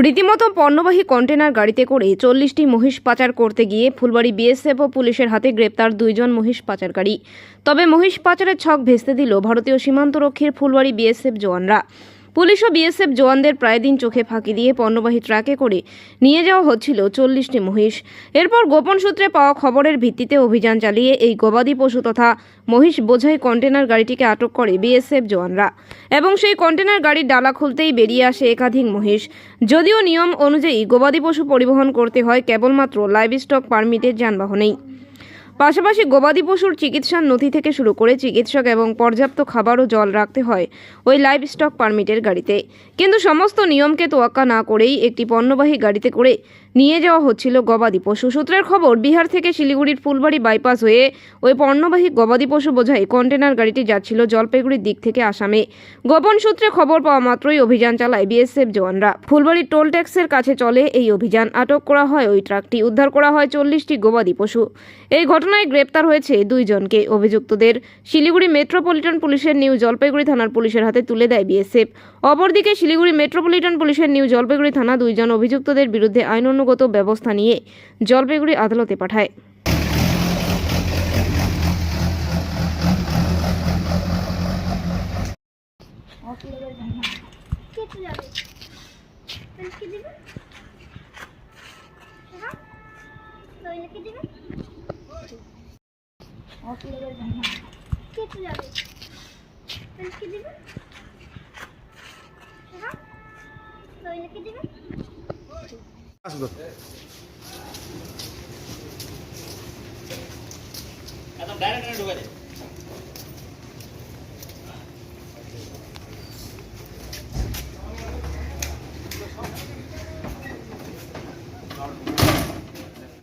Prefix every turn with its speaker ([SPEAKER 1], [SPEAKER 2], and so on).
[SPEAKER 1] রীতিমতো পণ্যবাহী কন্টেনার গাড়িতে করে 40টি মহিষ পাচার করতে গিয়ে ফুলবাড়ী বিএসএফ ও পুলিশের হাতে গ্রেপ্তার 2 জন মহিষ পাচারকারী। তবে মহিষ পাচারের ছক ভেস্তে দিল ভারতীয় সীমান্তরক্ষীর ফুলবাড়ী বিএসএফ জওয়ানরা। পুলিশ ও বিএসএফ জওয়ানদের প্রায় দিন চোখে ফাঁকি দিয়ে পণ্যবাহী ট্রাকে করে নিয়ে যাওয়া হচ্ছিল 40টি মহিষ। এরপর গোপন সূত্রে পাওয়া খবরের ভিত্তিতে অভিযান চালিয়ে এই গবাদি পশু তথা মহিষ বোঝাই কন্টেনার গাড়িটিকে আটক করে বিএসএফ জওয়ানরা এবং সেই কন্টেনার গাড়ির ডালা খুলতেই বেরিয়ে আসে একাধিক মহিষ। যদিও নিয়ম অনুযায়ী গবাদি পশু পরিবহন করতে হয় কেবলমাত্র লাইভ স্টক পারমিটের যানবাহনেই। পাশাপাশি গবাদি পশুর চিকিৎসার নথি থেকে শুরু করে চিকিৎসক এবং পর্যাপ্ত খাবার ও জল রাখতে হয় ওই লাইভ স্টক পারমিটের গাড়িতে। কিন্তু সমস্ত নিয়মকে তোয়াক্কা না করেই একটি পণ্যবাহী গাড়িতে করে নিয়ে যাওয়া হচ্ছিল গবাদি পশু। সূত্রের খবর, বিহার থেকে শিলিগুড়ির ফুলবাড়ী বাইপাস হয়ে ওই পণ্যবাহী গবাদি পশু বোঝাই কন্টেনার গাড়িটি যাচ্ছিল জলপাইগুড়ির দিক থেকে আসামে। গোপন সূত্রে খবর পাওয়া মাত্রই অভিযান চালায় বিএসএফ জওয়ানরা। ফুলবাড়ির টোল ট্যাক্সের কাছে চলে এই অভিযান। আটক করা হয় ওই ট্রাকটি, উদ্ধার করা হয় 40টি গবাদি পশু। এই ঘটনায় গ্রেপ্তার হয়েছে 2 জনকে। অভিযুক্তদের শিলিগুড়ি মেট্রোপলিটন পুলিশের নিউ জলপাইগুড়ি থানার পুলিশের হাতে তুলে দেয় বিএসএফ। অপরদিকে শিলিগুড়ি মেট্রোপলিটন পুলিশের নিউ জলপাইগুড়ি থানা 2 জন অভিযুক্তদের বিরুদ্ধে আইনানুগত ব্যবস্থা নিয়ে জলপাইগুড়ি আদালতে পাঠায়।
[SPEAKER 2] একদম ডাইরেক্ট ঢুকে দে।